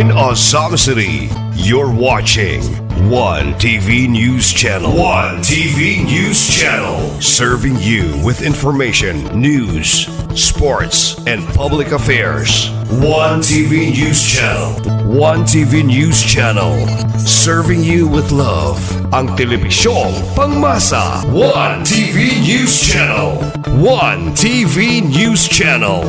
in Osama City. You're watching One TV News Channel. One TV News Channel. Serving you with information, news, sports, and public affairs. One TV News Channel. One TV News Channel. Serving you with love. Ang telebisyong pangmasa. One TV News Channel. One TV News Channel.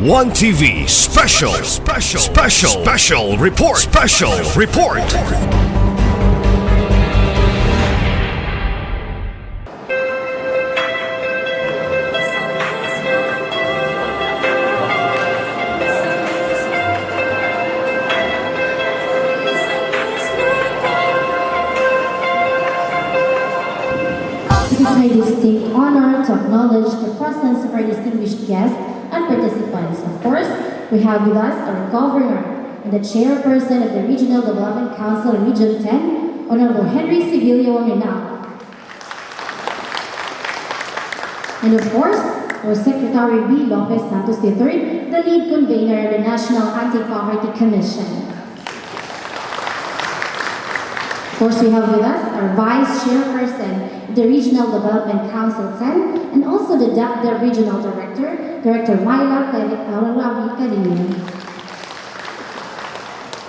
One TV special report. It is my distinct honor to acknowledge the presence of our distinguished guests and participants. Of course, we have with us our Governor and the Chairperson of the Regional Development Council Region 10, Honorable Henry Sibilio Wangina. And of course, our Secretary B. Lopez Santos III, the lead convener of the National Anti-Poverty Commission. Of course, we have with us our Vice Chairperson of the Regional Development Council 10, and also the Regional Director, Director Myla Calino.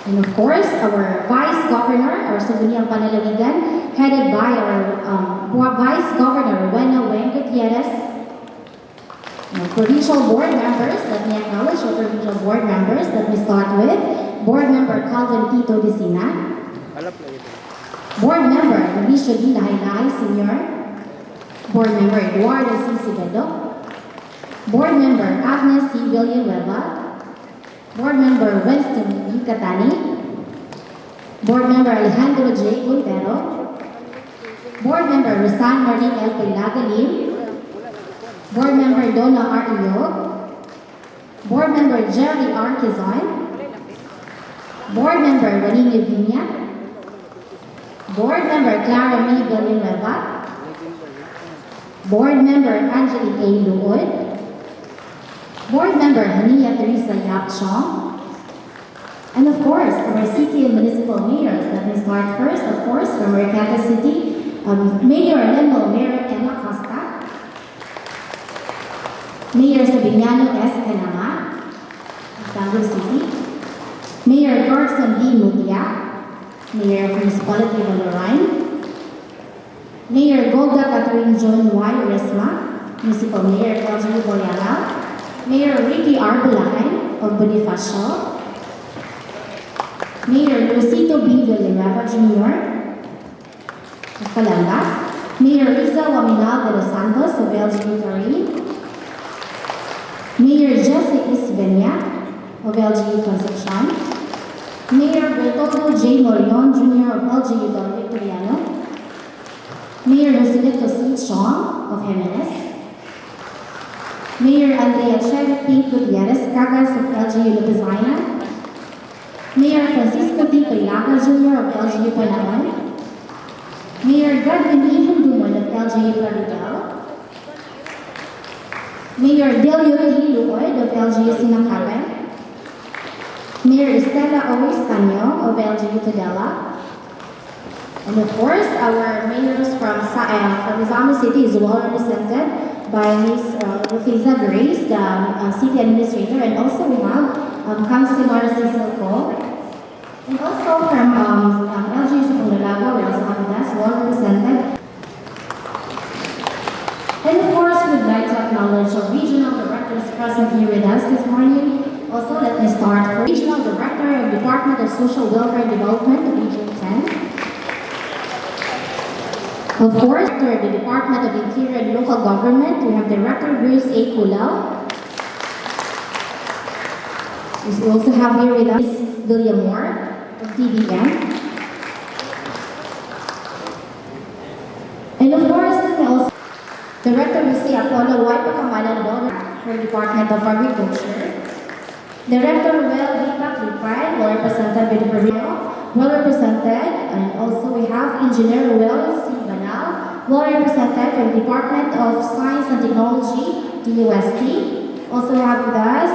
And of course, our Vice Governor, our Sangguniang Panlalawigan, headed by our Vice Governor, Rowena Weng Gutierrez. And provincial board members, let me acknowledge our provincial board members. Let me start with Board Member Calvin Tito Dicina. Board Member Mauricio D. Lahaylay Sr. Board Member Eduardo C. Sigedo. Board Member Agnes C. Villanueva. Board Member Winston E. Catani. Board Member Alejandro J. Montero. Board Member Rosan Marie L. Pailagalim. Board Member Donna R. Iyog. Board Member Jerry R. Quezon. Board Member Juanino Viña. Board Member Clara M. Villanueva. Board Member Angelique A. Luod. Board Member Hania Teresa Yap Chong. And of course, our city and municipal mayors. Let me start first, of course, from Mercata City, Mayor Lemo Mayor Emma Costa. Mayor Sabiniano S. Canama, Tango City. Mayor Gorson D. Mutia. Mayor of Municipality of Lorraine. Mayor Golda Catherine John Y. Resma, Municipal Mayor Roger Boyala. Mayor Ricky R. Bulacan of Bonifacio. Mayor Luisito B. Villanueva Jr. of Calamba. Mayor Riza Waminal de los Santos of LG Torre. Mayor Jesse Isvenia of LG Concepcion. Mayor Bertoldo J. Morion Jr. of LGU Don Victoriano. Mayor Joselito C. Chong of Jimenez. Mayor Andrea Chen Pink Gutierrez Cagas of LGU Lupizana. Mayor Francisco T. Pailaga Jr. of LGU Palawan. Mayor Godwin E. Hinduman of LGU Plaridel. Mayor Delio T. Luoy of LGU Sinacarapan. Mayor Estela Oris Tanyo of LGU Tudela. And of course, our mayors from Rizal City is well represented by Ms. Rafiza Grace, the city administrator, and also we have Councilor Cecil Cole. And also from LGU Sapundalaga, we also have us well represented. And of course, we'd like to acknowledge our regional directors present here with us this morning. Also, let me start for Regional Director of Department of Social Welfare and Development of Region 10. Of course, Director of the Department of Interior and Local Government, we have Director Bruce A. Kulal. We also have here with us William Moore of DBM. And of course, let me also Director Lucy Apollo Y. Pacamalan for Department of Agriculture. Director Ruel Vita Clipard, well represented by the well represented, and also we have Engineer Ruel C. Banal well represented from Department of Science and Technology, DUST. Also have with us,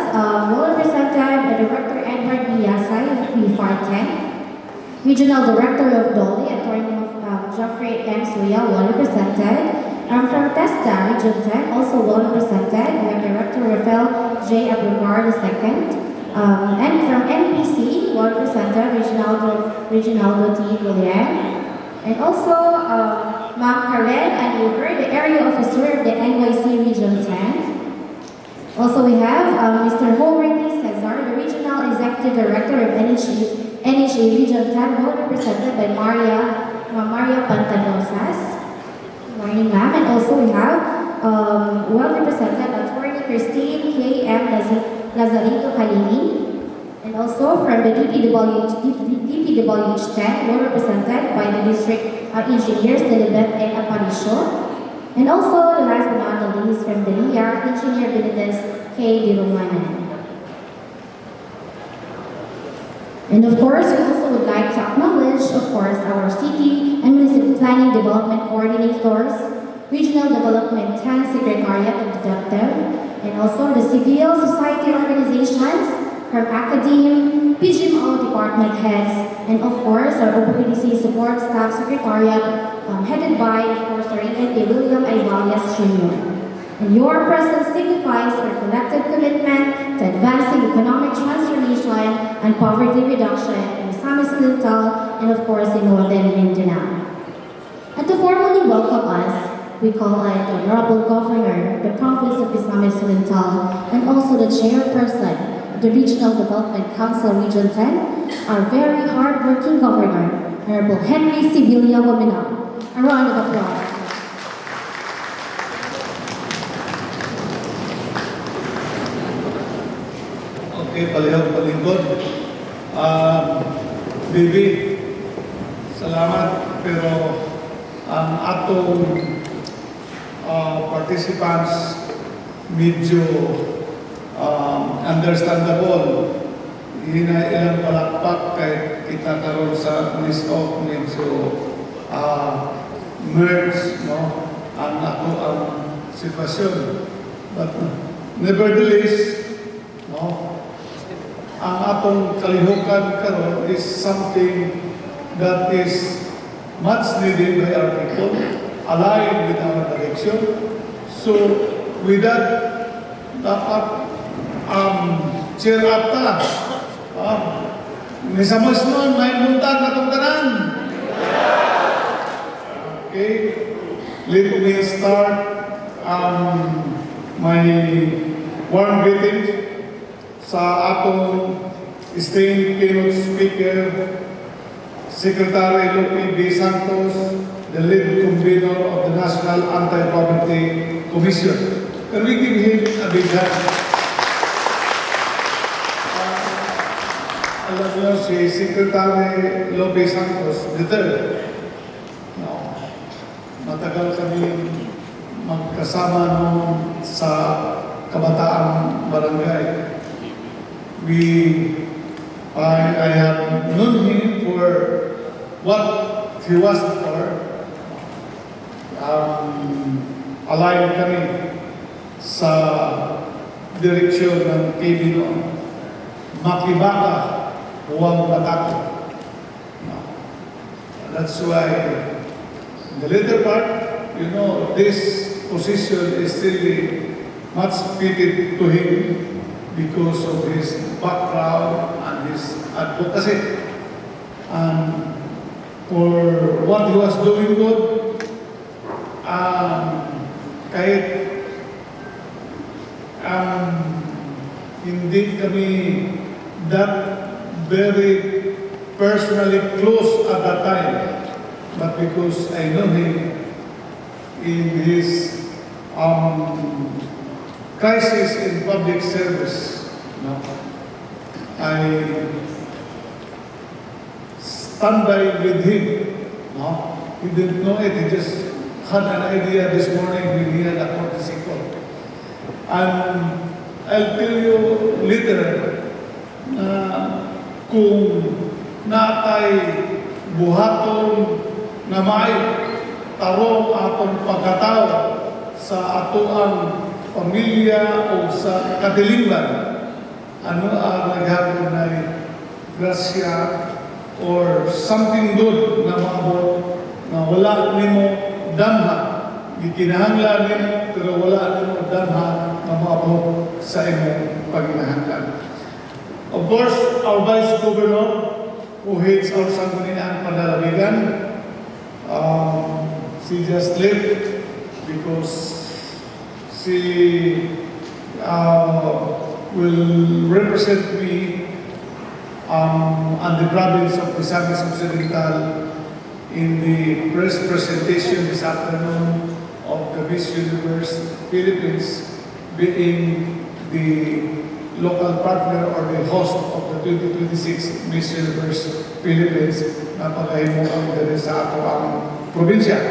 well represented Director Edward Biasay of P510. Regional Director of DOLE, Attorney Jeffrey M. Suya, well represented. And from TESTA, Region 10, also well represented. We have Director Rafael J. Abregar II. And from NPC, well represented, Reginaldo T. Guillen. And also, Ma'am Karen Anuver, the Area Officer of the NYC Region 10. Also, we have Mr. Jorge Cesar, the Regional Executive Director of NHA Region 10, well represented by Maria Pantanosas. Good morning, ma'am. And also we have well represented Attorney Christine K.M. Lazarito Kalini. And also from the DPWH 10, well represented by the District Engineers, Lilibet and Aparicio. And also, the last but not the least, from the NIAR, Engineer Benitez K. Di Romanan. And of course, we also would like to acknowledge, of course, our city and municipal planning development coordinators, regional development 10 secretariat of the DepDev, and also the civil society organizations from academe, PGMO department heads, and of course, our OPPDC support staff secretariat headed by, of course, our A. William A. Valias Jr. And your presence signifies our collective commitment to advancing economic transformation and poverty reduction in Misamis Occidental and, of course, in Northern Mindanao. And to formally welcome us, we call on the Honorable Governor of the Province of Misamis Occidental and also the Chairperson of the Regional Development Council Region 10, our very hard-working Governor, Honorable Henry Sibilia Wamina. A round of applause. Okay, palihog palingkod. Bibi, salamat, pero ang atong participants medyo understandable. Hina ilang palakpak kay kita karon sa list-off medyo merge, no, ang ato ang sitwasyon. But nevertheless, no, ang atong kalihukan karon is something that is much needed by our people, aligned with our direction. So, with that, dapat cheer up ta. Misamas nun, may buntag na itong tanan. Okay, let me start my warm greetings sa atong esteemed keynote speaker, Secretary Lupi B. Santos, the lead convener of the National Anti-Poverty Commission. Can we give him a big hand? Alam niyo, si Secretary Lupi Santos, the third. No. Matagal kami magkasama noon sa Kabataang Barangay. I have known him for what he was for. Aligned kami sa direksyon ng KB noon. Makibaka, huwag matako. That's why in the later part, you know, this position is really much fitted to him because of his background and his advocacy. And for what he was doing good, kahit hindi kami that very personally close at that time, but because I know him in his crisis in public service, no? I stand by with him. No? He didn't know it. He just had an idea this morning when he had a courtesy call. And I'll tell you later na kung natay buhaton na maayo tarong atong pagkatao sa atoang pamilya o sa kadiliman, ano ang naghapon na grasya or something good na maabot na wala nimo damha, gikinahanglan nimo pero wala nimo damha na maabot sa imong pagkinahanglan. Of course, our Vice Governor who heads our Sangguniang Panlalawigan, she just left because she will represent me on the province of Misamis Occidental in the press presentation this afternoon of the Miss Universe Philippines, being the local partner or the host of the 2026 Miss Universe Philippines na pagkahimukan din sa ato ang probinsya.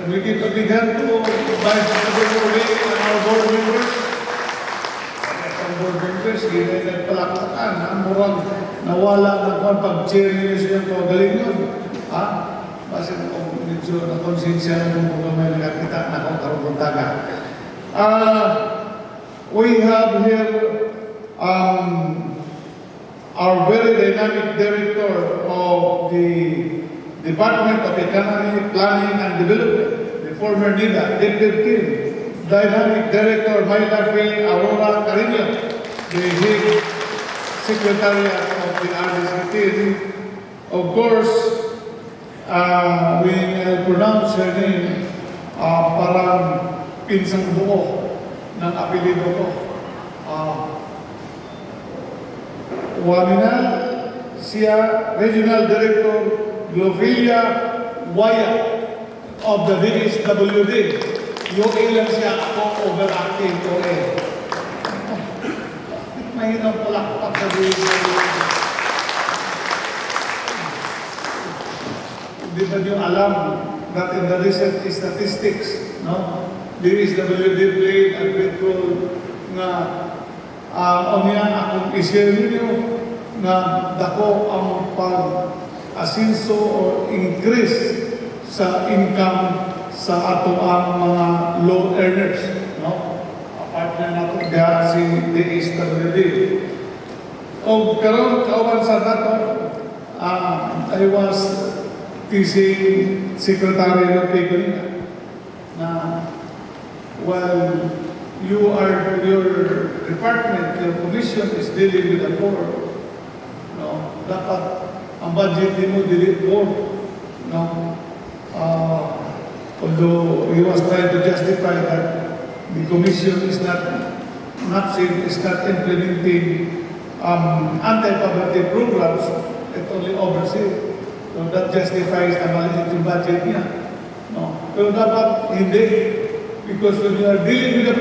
And we give a big hand to Vice Governor Ray and our board members. Ang board members, hindi nagpalakpakan. Ang murag nawala na kung pag-chair niyo siya ito, galing yun. Ha? Kasi kung medyo na konsensya mo kung may nakakita na kung karunguntaga. We have here our very dynamic director of the Department of Economy, Planning and Development, the former NIDA, Deputy Dynamic Director Mayla Faye Aurora Carino, the head secretariat of the RDC team. Of course, when I pronounce her name, parang pinsang buo ng apelido ko. Waminal, siya Regional Director Glovelia Waya of the DSWD. Yung ilan siya ako overacting ko eh. Mahirap palakpak sa DSWD. Hindi ba niyo alam that in the recent statistics, no? DSWD played a great role nga niya akong i-share ninyo na dako ang pag-asinso or increase sa income sa ato ang mga low earners, no? Partner nato diha si DSWD. O karon kauban sa nato, I was teaching Secretary of Economy na while your department, your commission is dealing with the poor, no? Dapat ang budget mo dili poor, no? Although he was trying to justify that the commission is not implementing anti-poverty programs, it only oversees. So that justifies na maliit yung budget niya, no? Pero dapat hindi. Because when you are dealing with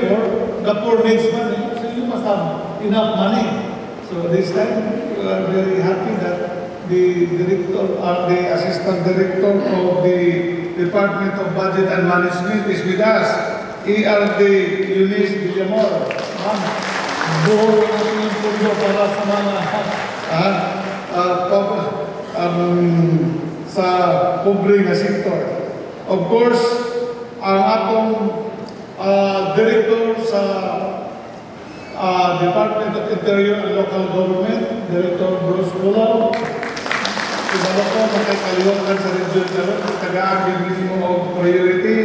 the poor needs money, so you must have enough money. So this time, we are very happy that the director, the assistant director of the Department of Budget and Management is with us. ERD Eunice Villamor. Buhol natin yung pundo para sa mga sa pobre na sektor. Of course, ang atong Director sa Department of Interior and Local Government, Director Bruce Bulao. Ibala ko, makikaliwakan sa region na rin, tagaan din mo of priority.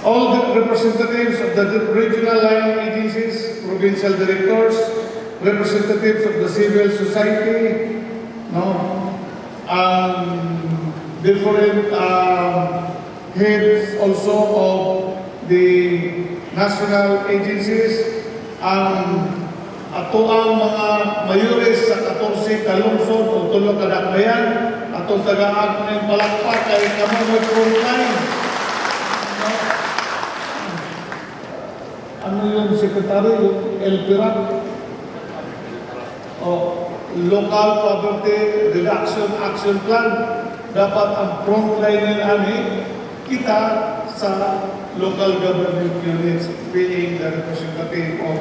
All the representatives of the regional line agencies, provincial directors, representatives of the civil society, no, different heads also of the national agencies, ato ang mga mayores sa 14 kalungsod o tulong kadakbayan, atong tagaan ng palakpak kay kamoy frontline. Ano yung sekretary, yung LPRAC? Local Poverty Reduction Action Plan. Dapat ang frontline ani kita sa local government units being the representative of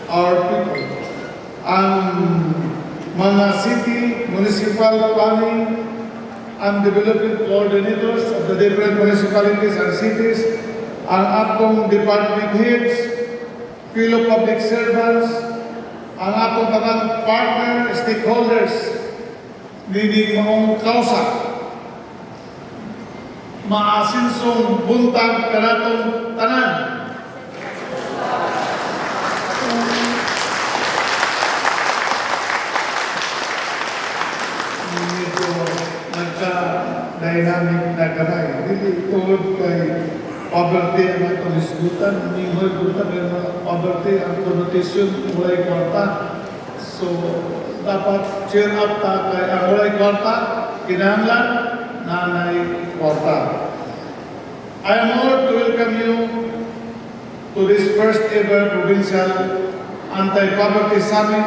our people. Ang mga city, municipal planning, and development coordinators of the different municipalities and cities, ang atong department heads, fellow public servants, ang atong tanang partner, stakeholders, nini maong kausa, maasinsong buntag kanatong tanan. Medyo nagka-dynamic na gamay. Hindi tungod kay poverty ang atong isgutan, ningoy gutan ng mga poverty ang connotation walay kwarta. So, dapat cheer up ta kay ang walay kwarta, kinahanglan nanay kwarta. I am honored to welcome you to this first ever provincial anti-poverty summit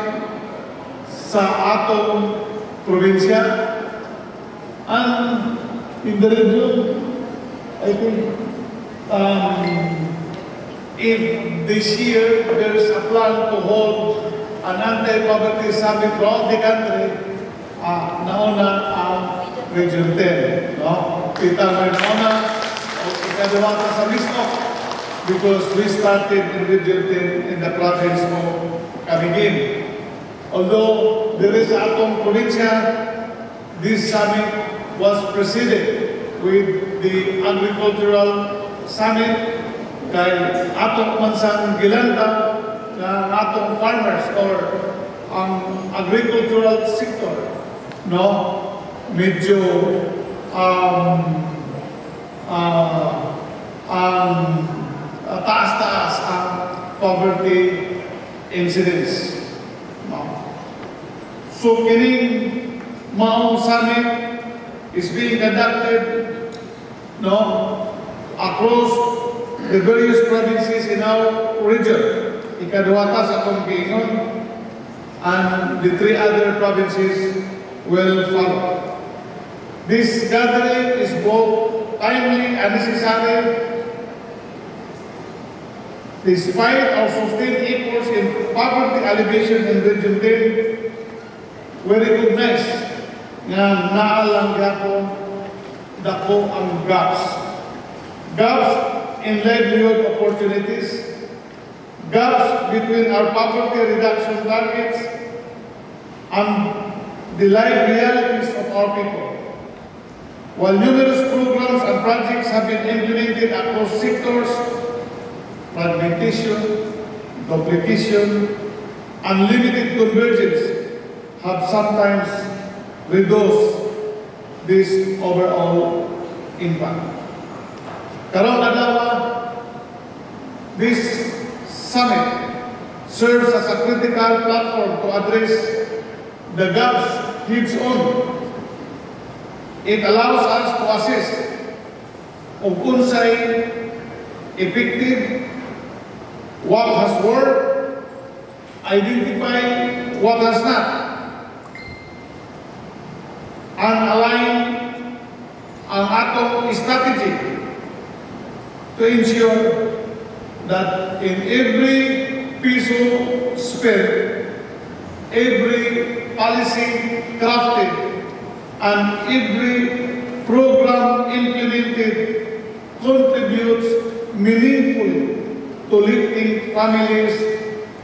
sa atong probinsya. And in the region, I think if this year there is a plan to hold an anti-poverty summit throughout the country, nauna ang Region 10. No? Kita may nauna, ikadawa ka sa mismo, because we started in Region 10 in the province of Camiguin. Although there is a atong probinsya, this summit was preceded with the agricultural summit kay atong mansang gilanda na atong farmers or ang agricultural sector, no, medyo taas-taas ang poverty incidence. No. So kining maong summit is being conducted, no, across the various provinces in our region. Ikaduwata sa akong giingon, and the 3 other provinces will follow. This gathering is both timely and necessary. Despite our sustained efforts in poverty alleviation in Region 10, we recognize nga naalang gyapon dako ang gaps. Gaps in livelihood opportunities, gaps between our poverty reduction targets and the life realities of our people. While numerous programs and projects have been implemented across sectors, fragmentation, duplication, and limited convergence have sometimes reduced this overall impact. Karong adlaw, this summit serves as a critical platform to address the gaps heads on. It allows us to assess kung unsay effective, what has worked, identify what has not, and align ang atong strategy to ensure that in every piso spent, every policy crafted, and every program implemented contributes meaningfully to lifting families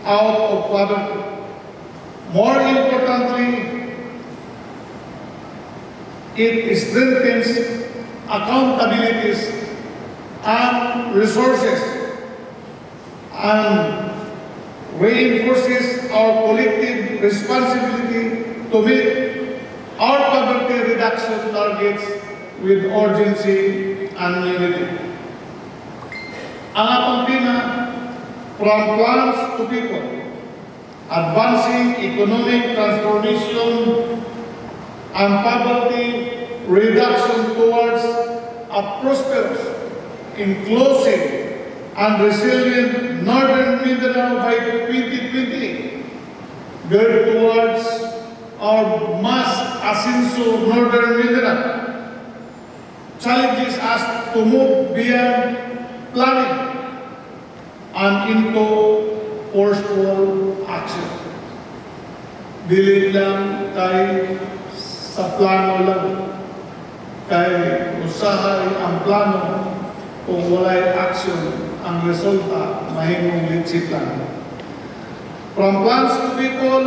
out of poverty. More importantly, it strengthens accountabilities and resources and reinforces our collective responsibility to meet our poverty reduction targets with urgency and unity. Ang atong tema, from plans to people, advancing economic transformation and poverty reduction towards a prosperous, inclusive, and resilient Northern Mindanao by 2020, geared towards our mass Asinso Northern Mindanao, challenges us to move beyond planning and into forceful action. Dili lang kay sa plano lang, kay usahay ang plano kung walay action ang resulta mahimong litsi plan. From plans to people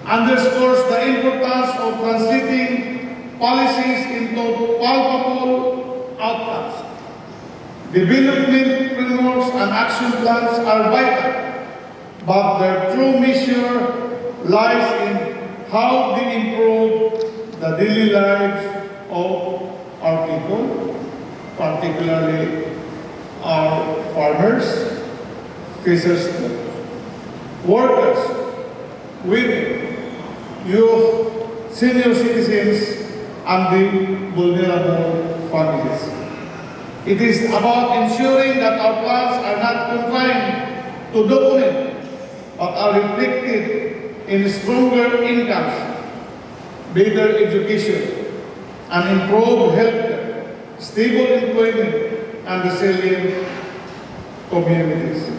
underscores the importance of translating policies into palpable outcomes. Development frameworks and action plans are vital, but their true measure lies in how they improve the daily lives of our people, particularly our farmers, fishers, workers, women, youth, senior citizens, and the vulnerable families. It is about ensuring that our plans are not confined to document, but are reflected in stronger incomes, better education, and improved healthcare, stable employment, and resilient communities.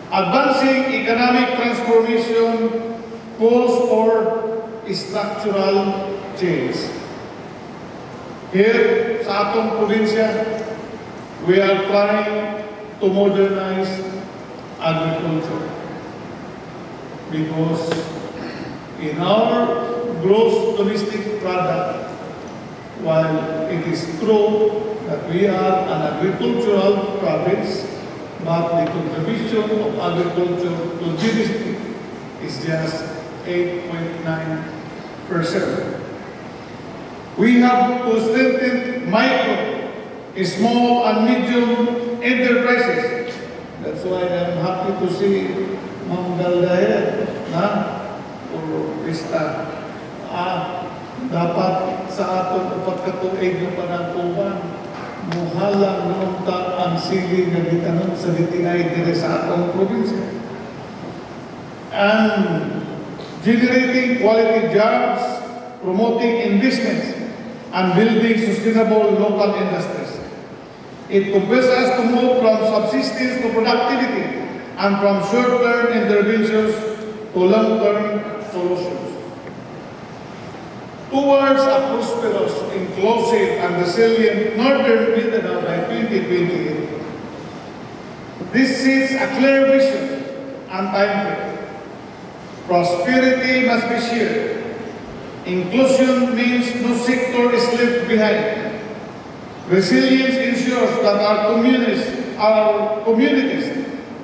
Advancing economic transformation calls for structural change. Here sa atong probinsya, we are trying to modernize agriculture because in our gross domestic product, while it is true that we are an agricultural province, but the contribution of agriculture to GDP is just 8.9%. We have to strengthen micro, small, and medium enterprises. That's why I'm happy to see Ma'am Galdaher or Vista. Dapat sa atong upat katuig ng panangkuban, muhalang nunta ang sili nga gitanom sa DTI dire sa atong probinsya. And generating quality jobs, promoting investments, and building sustainable local industries. It compels us to move from subsistence to productivity and from short-term interventions to long-term solutions. Towards a prosperous, inclusive, and resilient Northern Mindanao by 2028, this sets a clear vision and timeframe. Prosperity must be shared. Inclusion means no sector is left behind. Resilience ensures that our communities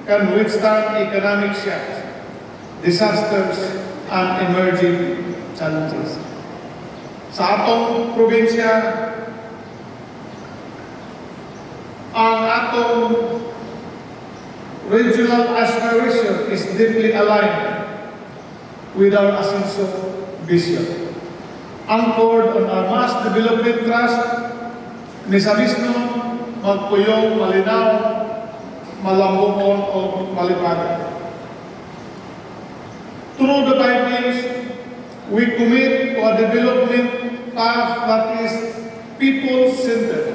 can withstand economic shocks, disasters, and emerging challenges. Sa atong probinsya, ang atong regional aspiration is deeply aligned with our Asenso vision. Anchored on our mass development trust, Misamisno, magpuyong, malinaw, malambukon, o malipagan. Through the 5 years, we commit to a development path that is people-centered,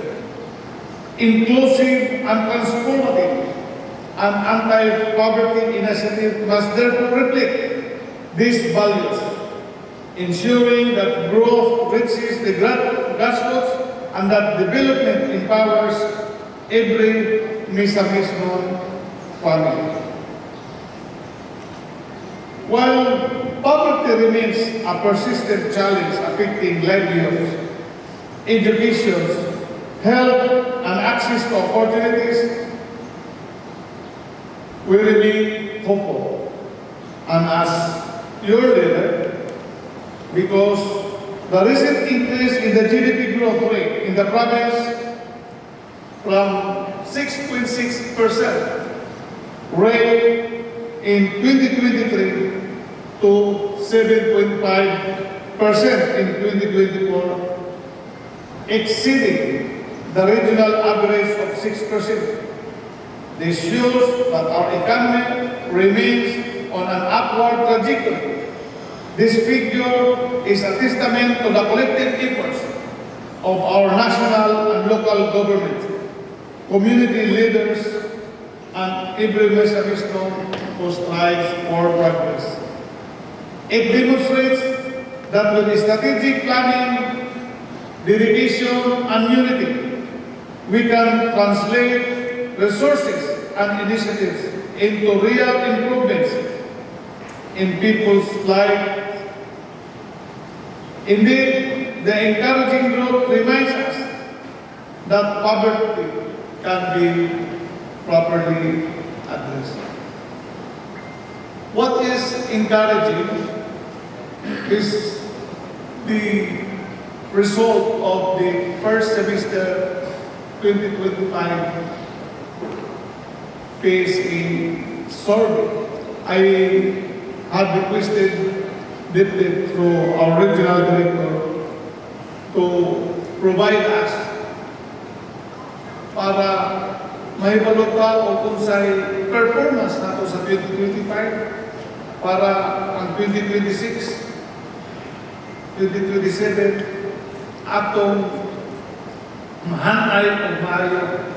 inclusive and transformative. An anti-poverty initiative must therefore reflect these values, ensuring that growth reaches the grassroots and that development empowers every Misamismo family. While poverty remains a persistent challenge affecting livelihoods, education, health, and access to opportunities, we remain hopeful. And as your leader, because the recent increase in the GDP growth rate in the province from 6.6% rate in 2023 to 7.5% in 2024, exceeding the regional average of 6%. This shows that our economy remains on an upward trajectory. This figure is a testament to the collective efforts of our national and local governments, community leaders, and every Misamismo who strives for progress. It demonstrates that with strategic planning, dedication, and unity, we can translate resources and initiatives into real improvements in people's lives. Indeed, the encouraging growth reminds us that poverty can be properly addressed. What is encouraging is the result of the first semester 2025 PSA survey. I had requested deeply through our regional director to provide us para may balota o kung sa performance nato sa 2025 para ang 2026, 2027 atong mahanay o maayo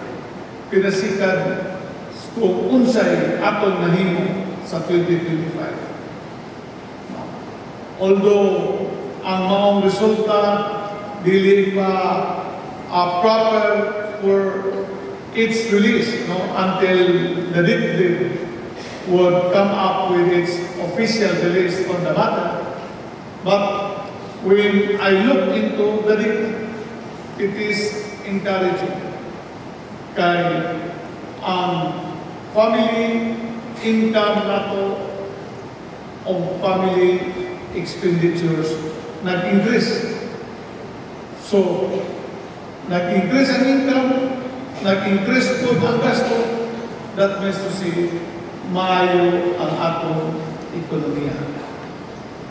pinasikan kung unsay atong nahimo sa 2025. Although ang maong resulta dili pa proper for its release, until the DepEd would come up with its official release on the matter. But when I look into the data, it is encouraging. Kay ang family income nato o family expenditures nag-increase. So, nag-increase ang income, nag-increase po ang gasto, that means to say, maayo ang atong ekonomiya.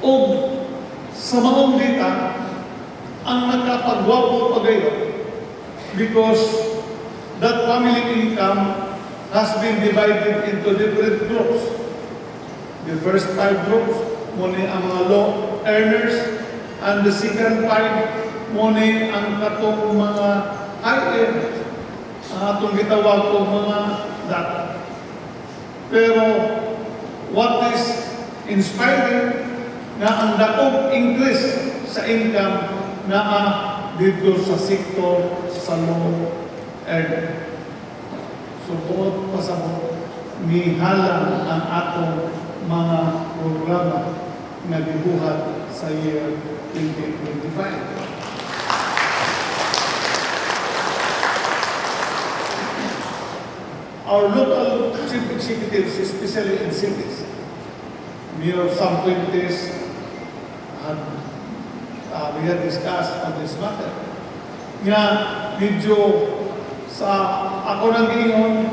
O sa maong data, ang nakapagwapo pagayon because that family income has been divided into different groups. The first 5 groups, muna ang mga low earners, and the second 5, muna ang katong mga high earners. Ang atong gitawag ko mga data. Pero what is inspiring na ang dakong increase sa income na dito sa sektor sa low earner. So, buot pasabot, mihalang ang atong mga programa na gibuhat sa year 2025. Our local chief executives, especially in cities, near some communities, we had discussed on this matter. Nga, medyo sa ako nang giingon,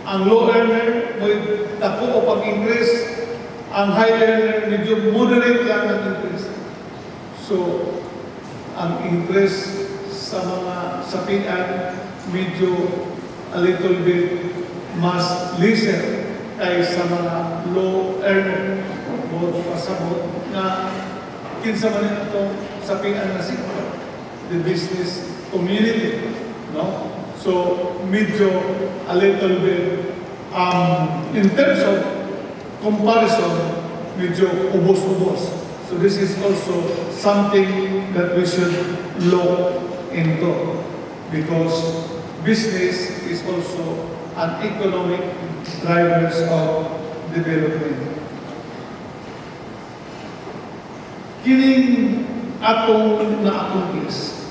ang low earner may dako o pag-increase, ang high earner medyo moderate lang ang increase. So, ang increase sa mga sapian medyo a little bit mas lesser kaysa mga low earner. Both pasabot na kinsa man ito sapian na sektor, the business community, no? So, medyo a little bit, in terms of comparison, medyo ubos-ubos. So, this is also something that we should look into because business is also an economic drivers of development. Kining atong na-accomplish,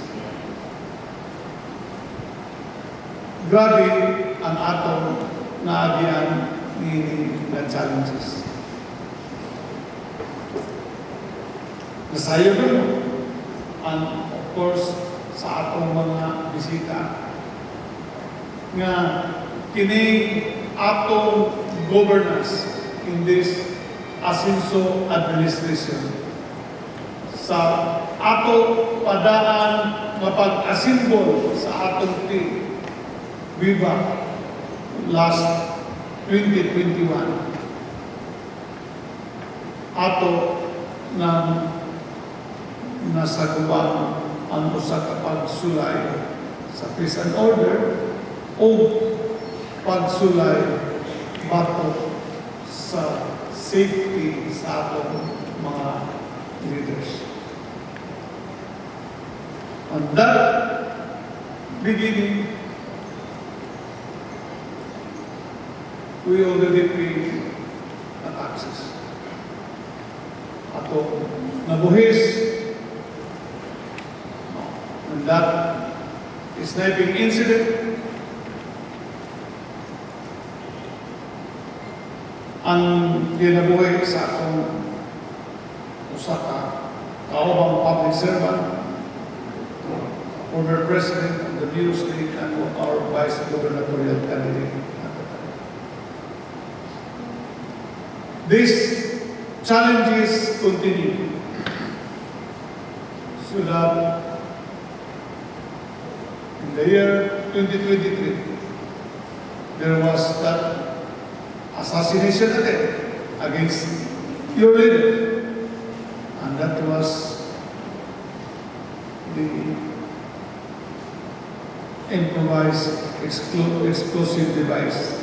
grabe ang atong naagian ni na challenges. Nasayo rin, and of course, sa atong mga bisita, nga kining atong governance in this Asenso administration sa ato padaan nga pag-asimbol sa atong team Viva last 2021 ato ng nasagubang ang usa ka pagsulay sa peace and order o pagsulay batok sa safety sa atong mga leaders. On that beginning, we already paid the taxes. Ato nabuhis, and that sniping incident, ang ginabuhi sa akong Osaka, kaobang public servant, former president of the Bureau State and our vice gubernatorial candidate at the time. These challenges continue. So that in the year 2023, there was that assassination attempt against your leader. And that was the improvised explosive device